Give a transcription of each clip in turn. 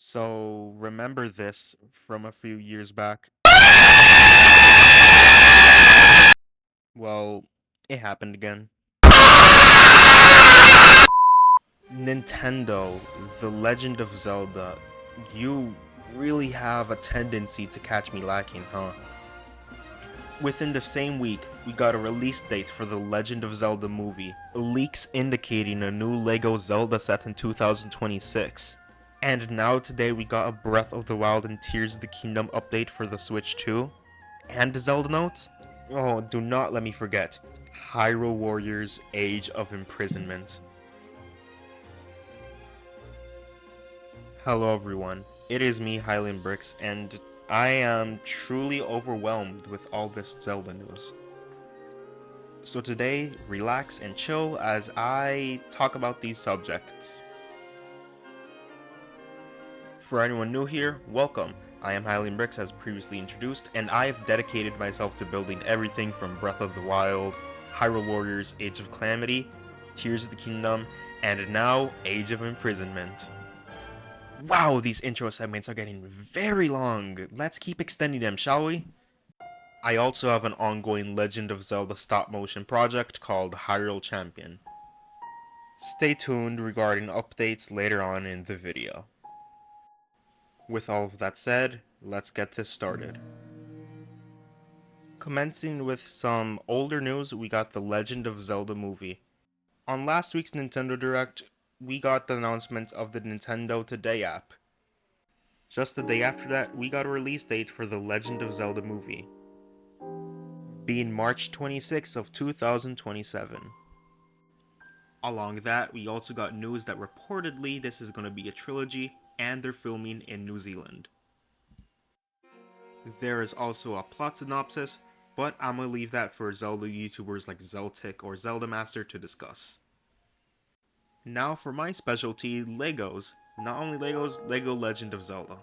So remember this from a few years back? Well, it happened again. Nintendo, The Legend of Zelda. You really have a tendency to catch me lacking, huh? Within the same week, we got a release date for the Legend of Zelda movie, leaks indicating a new Lego Zelda set in 2026. And now today we got a Breath of the Wild and Tears of the Kingdom update for the Switch 2, and Zelda Notes. Oh, do not let me forget, Hyrule Warriors Age of Imprisonment. Hello everyone, it is me, Highland Bricks, and I am truly overwhelmed with all this Zelda news. So today, relax and chill as I talk about these subjects. For anyone new here, welcome. I am Highland Bricks as previously introduced, and I have dedicated myself to building everything from Breath of the Wild, Hyrule Warriors Age of Calamity, Tears of the Kingdom, and now Age of Imprisonment. Wow, these intro segments are getting very long. Let's keep extending them, shall we? I also have an ongoing Legend of Zelda stop motion project called Hyrule Champion. Stay tuned regarding updates later on in the video. With all of that said, let's get this started. Commencing with some older news, we got the Legend of Zelda movie. On last week's Nintendo Direct, we got the announcement of the Nintendo Today app. Just the day after that, we got a release date for the Legend of Zelda movie, being March 26th of 2027. Along that, we also got news that reportedly this is going to be a trilogy, and they're filming in New Zealand. There is also a plot synopsis, but I'm going to leave that for Zelda YouTubers like Zeltic or Zelda Master to discuss. Now for my specialty, Legos. Not only Legos, Lego Legend of Zelda.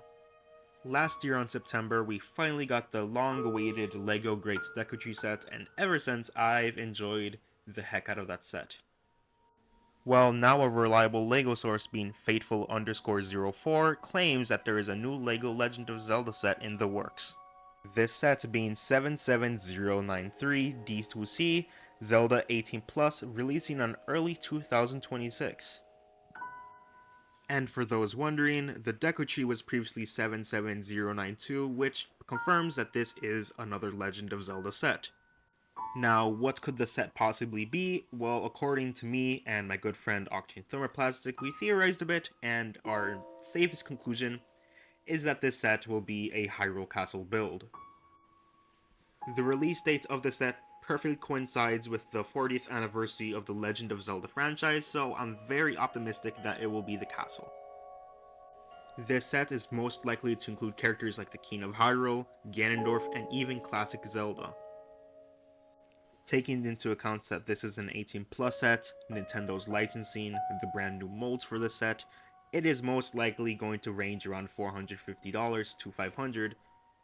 Last year on September, we finally got the long-awaited Lego Greats Deku set, and ever since I've enjoyed the heck out of that set. Well, now a reliable Lego source being Faithful_04 claims that there is a new Lego Legend of Zelda set in the works. This set being 77093 D2C, Zelda 18 Plus, releasing on early 2026. And for those wondering, the Deku Tree was previously 77092, which confirms that this is another Legend of Zelda set. Now, what could the set possibly be? Well, according to me and my good friend Octane Thermoplastic, we theorized a bit, and our safest conclusion is that this set will be a Hyrule Castle build. The release date of the set perfectly coincides with the 40th anniversary of the Legend of Zelda franchise, so I'm very optimistic that it will be the castle. This set is most likely to include characters like the King of Hyrule, Ganondorf, and even classic Zelda. Taking into account that this is an 18 plus set, Nintendo's licensing the brand new molds for the set, it is most likely going to range around $450 to $500,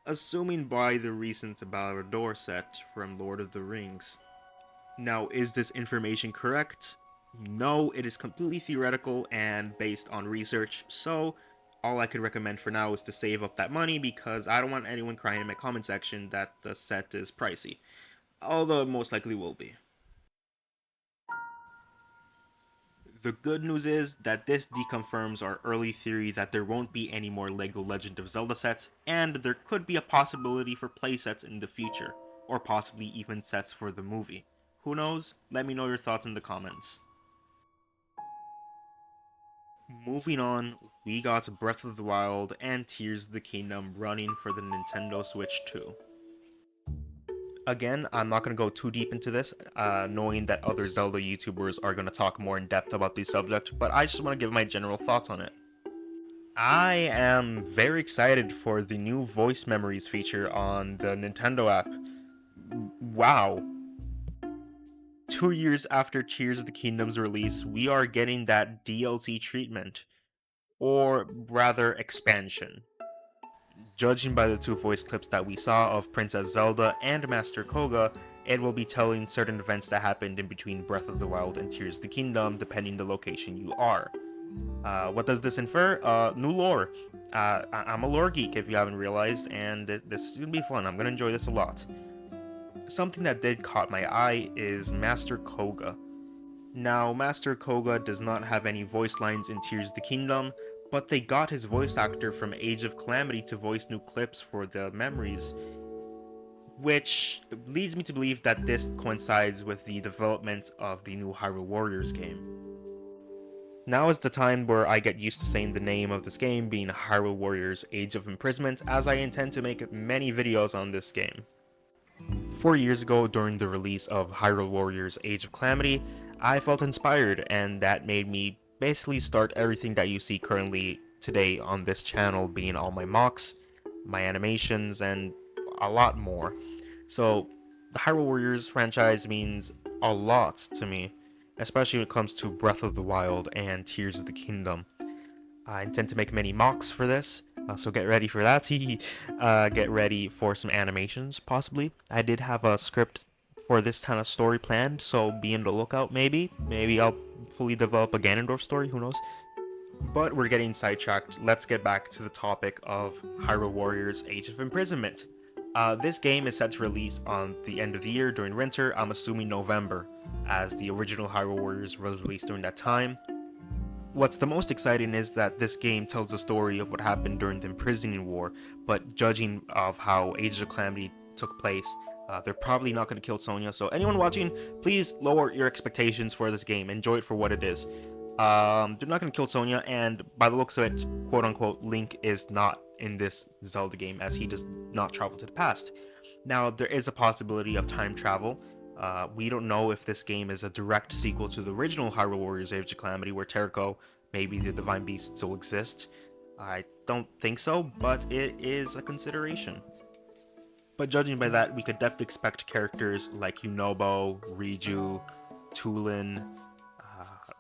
assuming by the recent Ballador set from Lord of the Rings. Now, is this information correct? No, it is completely theoretical and based on research, so all I could recommend for now is to save up that money because I don't want anyone crying in my comment section that the set is pricey. Although it most likely will be. The good news is that this deconfirms our early theory that there won't be any more LEGO Legend of Zelda sets, and there could be a possibility for playsets in the future, or possibly even sets for the movie. Who knows? Let me know your thoughts in the comments. Moving on, we got Breath of the Wild and Tears of the Kingdom running for the Nintendo Switch 2. Again, I'm not going to go too deep into this, knowing that other Zelda YouTubers are going to talk more in depth about this subject, but I just want to give my general thoughts on it. I am very excited for the new voice memories feature on the Nintendo app. Wow. 2 years after Tears of the Kingdom's release, we are getting that DLC treatment, or rather expansion. Judging by the two voice clips that we saw of Princess Zelda and Master Koga, it will be telling certain events that happened in between Breath of the Wild and Tears of the Kingdom, depending the location you are. What does this infer? New lore. I'm a lore geek if you haven't realized, and this is gonna be fun. I'm gonna enjoy this a lot. Something that did caught my eye is Master Koga. Now, Master Koga does not have any voice lines in Tears of the Kingdom, but they got his voice actor from Age of Calamity to voice new clips for the memories, which leads me to believe that this coincides with the development of the new Hyrule Warriors game. Now is the time where I get used to saying the name of this game being Hyrule Warriors Age of Imprisonment, as I intend to make many videos on this game. 4 years ago, during the release of Hyrule Warriors Age of Calamity, I felt inspired, and that made me basically start everything that you see currently today on this channel, being all my mocks, my animations, and a lot more. So, the Hyrule Warriors franchise means a lot to me, especially when it comes to Breath of the Wild and Tears of the Kingdom. I intend to make many mocks for this, so get ready for that. Get ready for some animations, possibly. I did have a script for this kind of story planned, so be on the lookout, maybe. Maybe I'll fully develop a Ganondorf story, who knows. But we're getting sidetracked. Let's get back to the topic of Hyrule Warriors Age of Imprisonment. This game is set to release on the end of the year during winter, I'm assuming November, as the original Hyrule Warriors was released during that time. What's the most exciting is that this game tells the story of what happened during the Imprisoning War, but judging of how Age of Calamity took place, they're probably not going to kill Sonya, so anyone watching, please lower your expectations for this game. Enjoy it for what it is. They're not going to kill Sonya, and by the looks of it, quote-unquote, Link is not in this Zelda game, as he does not travel to the past. Now, there is a possibility of time travel. We don't know if this game is a direct sequel to the original Hyrule Warriors Age of Calamity, where Terko, maybe the Divine Beast, still exist. I don't think so, but it is a consideration. But judging by that, we could definitely expect characters like Yunobo, Riju, Tulin,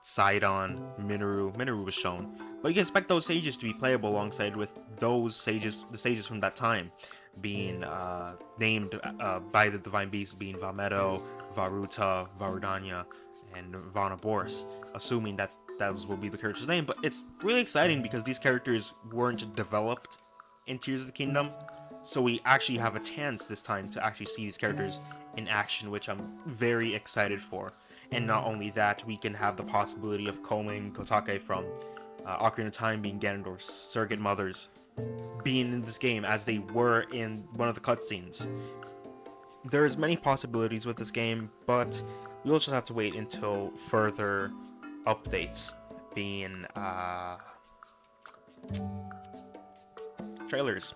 Sidon, Minoru. Minoru was shown. But you can expect those sages to be playable alongside with those sages, the sages from that time, being named by the Divine Beasts, being Valmedo, Varuta, Varudanya, and Vanaboris, assuming that those will be the character's name. But it's really exciting because these characters weren't developed in Tears of the Kingdom, so we actually have a chance this time to actually see these characters in action, which I'm very excited for. And not only that, we can have the possibility of Komi and Kotake from Ocarina of Time being Ganondorf's surrogate mothers, being in this game as they were in one of the cutscenes. There's many possibilities with this game, but we'll just have to wait until further updates, being trailers,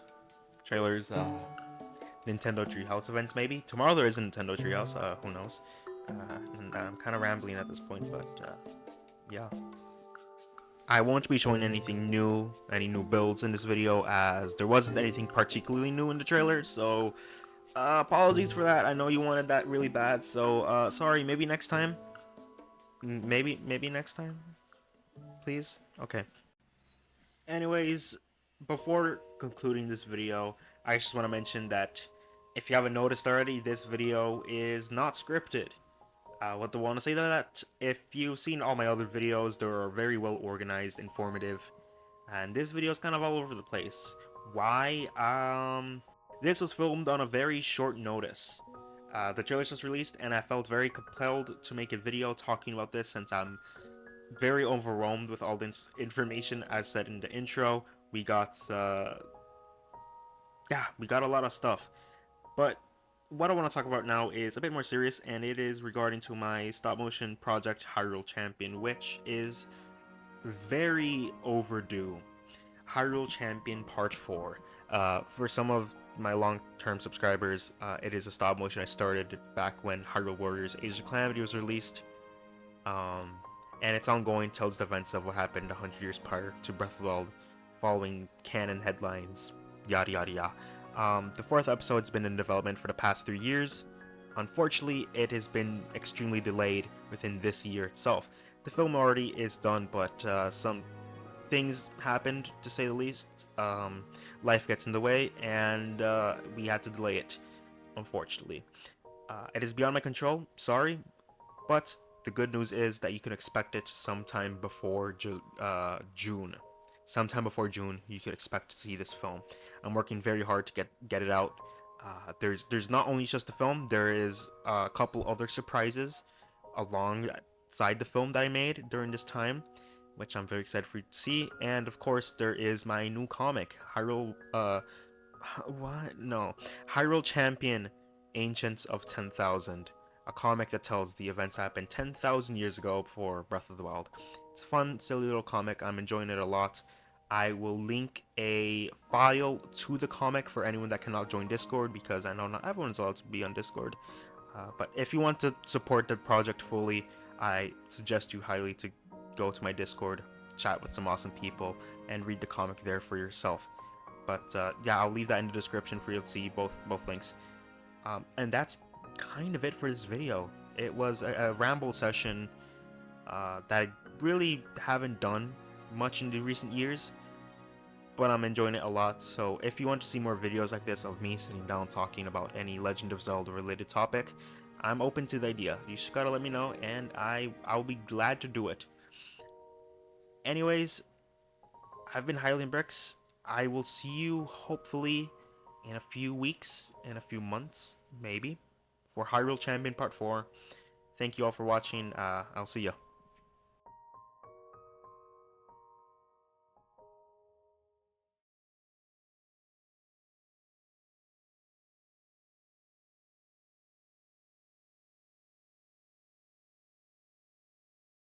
Nintendo Treehouse events maybe. Tomorrow there is a Nintendo Treehouse, who knows. And I'm kind of rambling at this point, but yeah. I won't be showing anything new, any new builds in this video, as there wasn't anything particularly new in the trailer, so apologies for that. I know you wanted that really bad, so sorry, maybe next time? Maybe next time? Please? Okay. Anyways, before concluding this video, I just want to mention that if you haven't noticed already, this video is not scripted. What do I want to say to that? If you've seen all my other videos, they are very well organized, informative, and this video is kind of all over the place. Why? This was filmed on a very short notice. The trailer was released, and I felt very compelled to make a video talking about this since I'm very overwhelmed with all this information. As said in the intro, we got a lot of stuff, but what I want to talk about now is a bit more serious, and it is regarding to my stop motion project Hyrule Champion, which is very overdue. Hyrule Champion Part 4. For some of my long-term subscribers, it is a stop motion I started back when Hyrule Warriors Age of Calamity was released. And it's ongoing, tells the events of what happened 100 years prior to Breath of the Wild, following canon headlines, yada yada yada. The fourth episode's been in development for the past 3 years. Unfortunately, it has been extremely delayed within this year itself. The film already is done, but some things happened, to say the least. Life gets in the way, and we had to delay it, unfortunately. It is beyond my control, sorry, but The good news is that you can expect it sometime before June. Sometime before June, you could expect to see this film. I'm working very hard to get it out. There's not only just the film. There is a couple other surprises alongside the film that I made during this time, which I'm very excited for you to see. And of course, there is my new comic, what? No. Hyrule Champion Ancients of 10,000. A comic that tells the events that happened 10,000 years ago before Breath of the Wild. It's a fun, silly little comic. I'm enjoying it a lot. I will link a file to the comic for anyone that cannot join Discord because I know not everyone's allowed to be on Discord. But if you want to support the project fully, I suggest you highly to go to my Discord, chat with some awesome people, and read the comic there for yourself. But yeah, I'll leave that in the description for you to see both links. And that's kind of it for this video. It was a ramble session that I really haven't done much in the recent years, but I'm enjoying it a lot. So if you want to see more videos like this of me sitting down talking about any Legend of Zelda related topic, I'm open to the idea. You just gotta let me know, and I'll be glad to do it. Anyways, I've been Hylian Bricks. I will see you hopefully in a few weeks, in a few months, maybe, for Hyrule Champion Part 4. Thank you all for watching. I'll see ya.